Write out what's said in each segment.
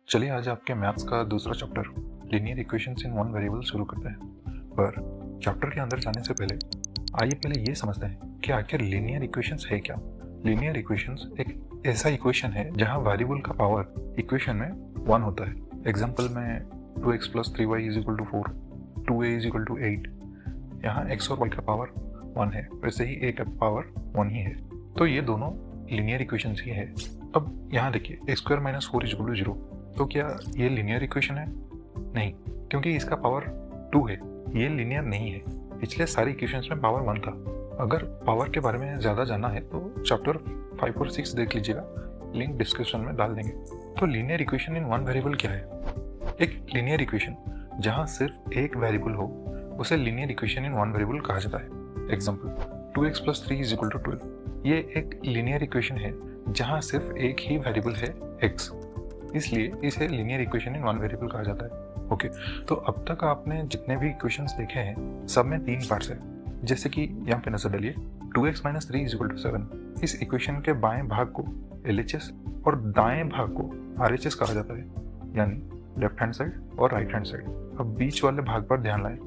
चलिए आज आपके मैथ्स का दूसरा chapter linear equations in one variable शुरू करते हैं। पर चैप्टर के अंदर जाने से पहले आइए पहले ये समझते हैं कि आखिर लीनियर इक्वेशंस है क्या। लीनियर इक्वेशंस एक ऐसा इक्वेशन है जहां वेरिएबल का पावर इक्वेशन में 1 होता है। एग्जांपल में 2x + 3y = 4, 2a = 8। यहाँ x और y का पावर 1 है, वैसे ही a का पावर 1 ही है, तो ये दोनों लीनियर इक्वेशंस ही है। अब यहाँ देखिए x² - 4 = 0, तो क्या ये लीनियर इक्वेशन है? नहीं, क्योंकि इसका पावर 2 है, ये लीनियर नहीं है। पिछले सारे इक्वेशंस में पावर 1 था। अगर पावर के बारे में ज़्यादा जानना है तो चैप्टर 5 और 6 देख लीजिएगा, लिंक डिस्क्रिप्शन में डाल देंगे। तो linear equation in one variable क्या है? एक लीनियर इक्वेशन जहाँ सिर्फ एक वेरिएबल हो उसे linear equation in one variable कहा जाता है। Example 2x + 3 = 12। ये एक लीनियर इक्वेशन है जहाँ सिर्फ एक ही वेरिएबल है x, इसलिए इसे linear equation in one variable कहा जाता है। ओके, तो अब तक आपने जितने भी इक्वेशंस देखे हैं सब में 3 पार्ट्स है। जैसे कि यहाँ पे नजर डालिए 2x - 3 = 7। इस इक्वेशन के बाएं भाग को LHS और दाएं भाग को RHS कहा जाता है, यानी लेफ्ट हैंड साइड और राइट हैंड साइड। अब बीच वाले भाग पर ध्यान लाएं,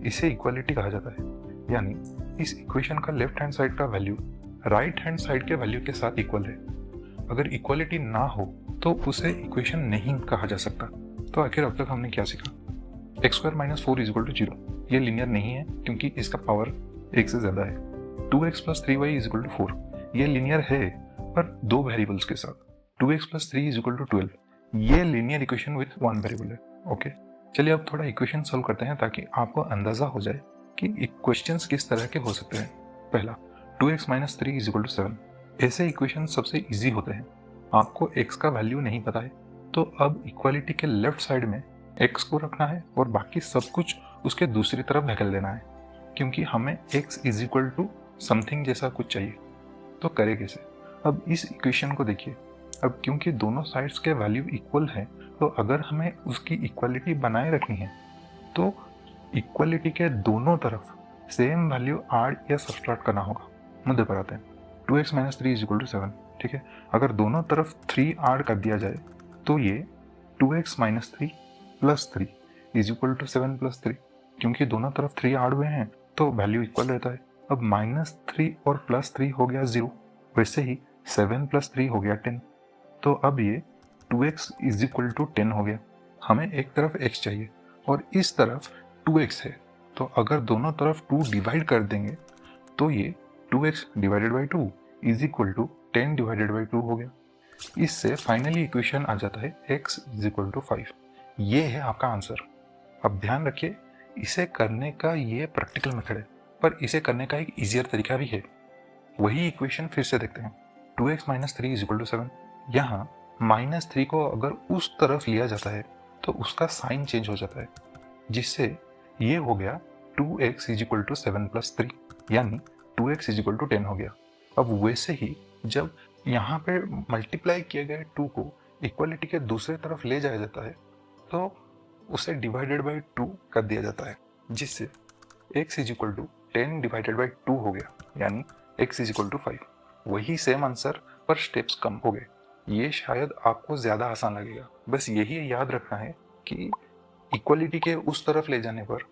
इसे इक्वालिटी कहा जाता है, यानी इस इक्वेशन का लेफ्ट हैंड साइड का वैल्यू राइट हैंड साइड के वैल्यू के साथ इक्वल है। अगर इक्वालिटी ना हो तो उसे इक्वेशन नहीं कहा जा सकता। तो आखिर अब तक हमने क्या सीखा? x² - 4 = 0, ये लीनियर नहीं है क्योंकि इसका पावर 1 से ज़्यादा है। 2x + 3y = 4, ये लीनियर है पर 2 वेरिएबल्स के साथ। 2x + 3 = 12, ये लीनियर इक्वेशन विथ 1 वेरिएबल है। ओके, चलिए अब थोड़ा इक्वेशन सॉल्व करते हैं ताकि आपको अंदाज़ा हो जाए कि इक्वेशंस किस तरह के हो सकते हैं। पहला 2x - 3 = 7। ऐसे इक्वेशन सबसे ईजी होते हैं। आपको x का वैल्यू नहीं पता है तो अब इक्वालिटी के लेफ्ट साइड में x को रखना है और बाकी सब कुछ उसके दूसरी तरफ धकेल देना है, क्योंकि हमें x = समथिंग जैसा कुछ चाहिए। तो करें कैसे? अब इस इक्वेशन को देखिए। अब क्योंकि दोनों साइड्स के वैल्यू इक्वल हैं, तो अगर हमें उसकी इक्वालिटी बनाए रखनी है तो इक्वालिटी के दोनों तरफ सेम वैल्यू ऐड या सब्सट्रैक्ट करना होगा। मुद्दे पर आते हैं। 2x - 3 = 7, ठीक है। अगर दोनों तरफ 3 ऐड कर दिया जाए तो ये 2x - 3 + 3 = 7 + 3, क्योंकि दोनों तरफ 3 ऐड हुए हैं तो वैल्यू इक्वल रहता है। अब -3 और +3 हो गया 0, वैसे ही 7 + 3 हो गया 10। तो अब ये 2x = 10 हो गया। हमें एक तरफ x चाहिए और इस तरफ 2x है, तो अगर दोनों तरफ 2 डिवाइड कर देंगे तो ये 2x / 2 = 10/2 हो गया। इससे फाइनली इक्वेशन आ जाता है x = 5। ये है आपका आंसर। अब ध्यान रखिए, इसे करने का ये प्रैक्टिकल मेथड है, पर इसे करने का एक ईजियर तरीका भी है। वही इक्वेशन फिर से देखते हैं। 2x - 3 = 7। यहाँ -3 को अगर उस तरफ लिया जाता है तो उसका साइन चेंज हो जाता है, जिससे ये हो गया 2x = 7 + 3, यानी 2x = 10 हो गया। अब वैसे ही जब यहाँ पे मल्टीप्लाई किए गए 2 को इक्वालिटी के दूसरे तरफ ले जाया जाता है तो उसे /2 कर दिया जाता है, जिससे x = 10/2 हो गया, यानी x = 5। वही सेम आंसर पर स्टेप्स कम हो गए। ये शायद आपको ज़्यादा आसान लगेगा। बस यही याद रखना है कि इक्वालिटी के उस तरफ ले जाने पर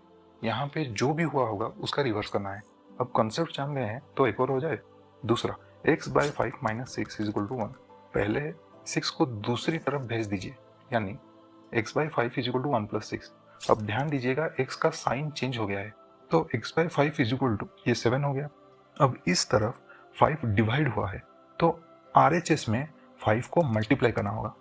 यहाँ पे जो भी हुआ होगा उसका रिवर्स करना है। अब कॉन्सेप्ट जान गए हैं तो एक और हो जाए। दूसरा, x/5 - 6 = 1। पहले 6 को दूसरी तरफ भेज दीजिए, यानी x/5 = 1 + 6। अब ध्यान दीजिएगा x का साइन चेंज हो गया है, तो x/5 = ये 7 हो गया। अब इस तरफ 5 डिवाइड हुआ है तो RHS में 5 को मल्टीप्लाई करना होगा,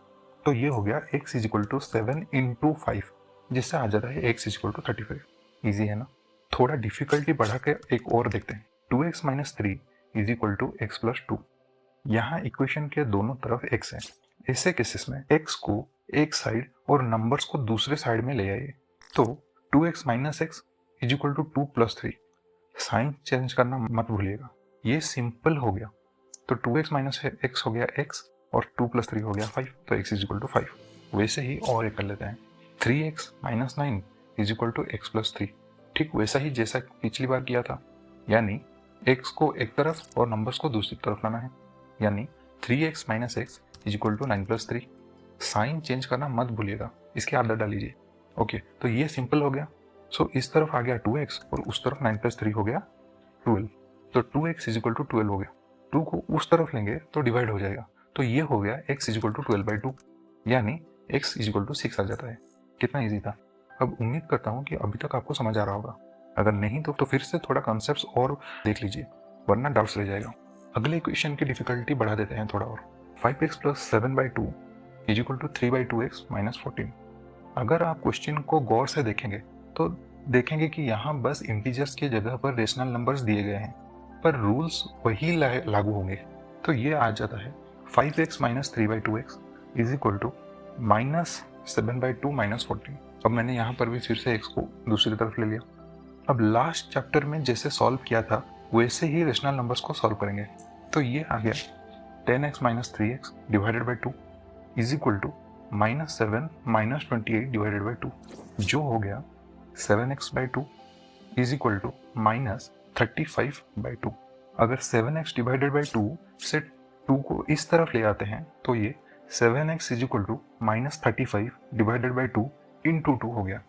तो ये हो गया x = 7 × 5, जिससे आ जाता है x = 35। ईजी है ना? थोड़ा डिफिकल्टी बढ़ा के एक और देखते हैं। 2x - 3 = x + 2। यहाँ इक्वेशन के दोनों तरफ x है। ऐसे केसेस में x को एक साइड और नंबर्स को दूसरे साइड में ले आइए, तो 2x - x = 2 + 3। साइन चेंज करना मत भूलिएगा। ये सिंपल हो गया, तो 2x - x हो गया x और 2 + 3 हो गया 5, तो x = 5। वैसे ही और एक कर लेते हैं। 3x - 9 = x + 3। ठीक वैसा ही जैसा पिछली बार किया था, यानी एक्स को एक तरफ और नंबर्स को दूसरी तरफ लाना है, यानी 3x minus x is equal to 9+3। Sign change करना मत भूलिएगा, इसकी आदत डालीजिए। ओके, तो ये सिंपल हो गया। सो इस तरफ आ गया 2x और उस तरफ 9+3 हो गया 12। तो 2x इज इक्वल टू 12 हो गया। 2 को उस तरफ लेंगे तो डिवाइड हो जाएगा, तो ये हो गया x इज इक्वल टू 12/2, यानी x इज इक्वल टू 6 आ जाता है। कितना ईजी था। अब उम्मीद करता हूँ कि अभी तक आपको समझ आ रहा होगा। अगर नहीं तो फिर से थोड़ा कॉन्सेप्ट्स और देख लीजिए, वरना डाउट्स रह जाएगा। अगले इक्वेशन की डिफिकल्टी बढ़ा देते हैं थोड़ा और। 5x plus 7/2 is equal to 3/2x minus 14। अगर आप क्वेश्चन को गौर से देखेंगे तो देखेंगे कि यहाँ बस इंटीजर्स की जगह पर रेशनल नंबर्स दिए गए हैं, पर रूल्स वही लागू होंगे। तो ये आ जाता है 5x minus 3/2x is equal to minus 7/2 minus 14। अब मैंने यहाँ पर भी फिर से x को दूसरी तरफ ले लिया। अब लास्ट चैप्टर में जैसे सॉल्व किया था वैसे ही रेशनल नंबर्स को सॉल्व करेंगे। तो ये आ गया 10x minus 3x divided by 2 is equal to minus 7 minus 28 divided by 2, जो हो गया 7x/2 is equal to minus 35/2। अगर 7x डिवाइडेड बाई 2 से 2 को इस तरफ ले आते हैं तो ये 7x is equal to minus 35 divided by 2 into 2 हो गया,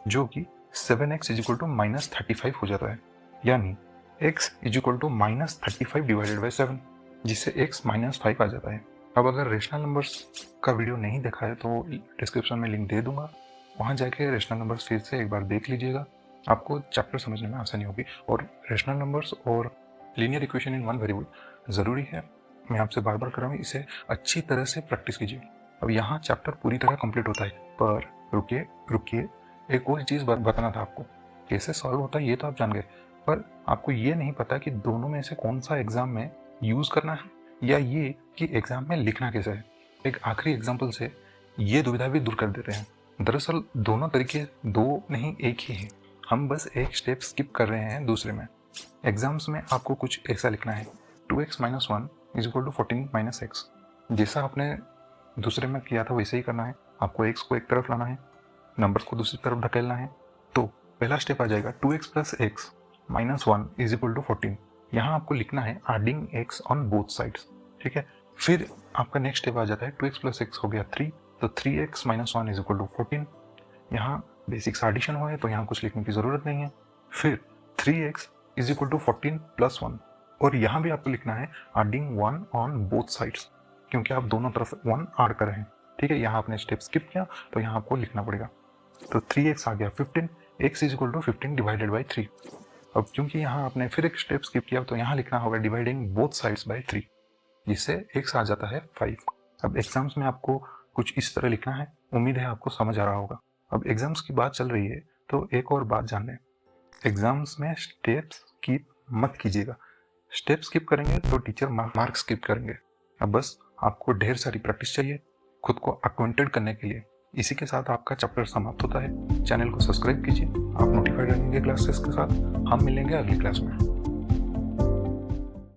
जो कि 7x is equal to minus 35 हो जाता है, यानी x is equal to minus 35 divided by 7, जिससे x माइनस 5 आ जाता है। अब अगर रेशनल नंबर्स का वीडियो नहीं देखा है तो डिस्क्रिप्शन में लिंक दे दूंगा, वहाँ जाके रेशनल नंबर्स फिर से एक बार देख लीजिएगा, आपको चैप्टर समझने में आसानी होगी। और रेशनल नंबर्स और linear equation in one variable ज़रूरी है, मैं आपसे बार बार कर रहा हूँ, इसे अच्छी तरह से प्रैक्टिस कीजिए। अब यहाँ चैप्टर पूरी तरह कंप्लीट होता है, पर रुकिए एक और चीज़ बताना था आपको। कैसे सॉल्व होता है ये तो आप जान गए, पर आपको ये नहीं पता कि दोनों में से कौन सा एग्ज़ाम में यूज़ करना है, या ये कि एग्ज़ाम में लिखना कैसे है। एक आखिरी एग्जाम्पल से ये दुविधा भी दूर कर देते हैं। दरअसल दोनों तरीके दो नहीं एक ही हैं, हम बस एक स्टेप स्किप कर रहे हैं दूसरे में। एग्जाम्स में आपको कुछ ऐसा लिखना है 2x minus 1 is equal to 14 minus x, जैसा आपने दूसरे में किया था वैसे ही करना है। आपको x को एक तरफ लाना है, नंबर्स को दूसरी तरफ धकेलना है। तो पहला स्टेप आ जाएगा 2x plus x minus 1 is equal to 14। यहाँ आपको लिखना है adding x on both sides, ठीक है। फिर आपका नेक्स्ट स्टेप आ जाता है 2x प्लस एक्स हो गया 3, तो 3x minus 1 is equal to 14। यहाँ बेसिक्स एडिशन हुआ है तो यहाँ कुछ लिखने की ज़रूरत नहीं है। फिर 3x is equal to 14 plus 1, और यहाँ भी आपको लिखना है एडिंग 1 ऑन बोथ साइड्स, क्योंकि आप दोनों तरफ 1 ऐड कर रहे हैं, ठीक है। यहाँ आपने स्टेप स्किप किया तो यहाँ आपको लिखना पड़ेगा। तो 3x आ गया 15, x is equal to 15 divided by 3। अब क्योंकि यहाँ आपने फिर एक स्टेप स्किप किया तो यहाँ लिखना होगा डिवाइडिंग बोथ साइड्स बाई 3, जिससे x आ जाता है 5। अब एग्जाम्स में आपको कुछ इस तरह लिखना है, उम्मीद है आपको समझ आ रहा होगा। अब एग्जाम्स की बात चल रही है तो एक और बात जान लें, एग्जाम्स में स्टेप स्किप मत कीजिएगा। स्टेप स्किप करेंगे तो टीचर मार्क्स स्किप करेंगे। अब बस आपको ढेर सारी प्रैक्टिस चाहिए खुद को अक्वेंटेड करने के लिए। इसी के साथ आपका चैप्टर समाप्त होता है। चैनल को सब्सक्राइब कीजिए, आप नोटिफाइड रहेंगे क्लासेस के साथ। हम मिलेंगे अगली क्लास में।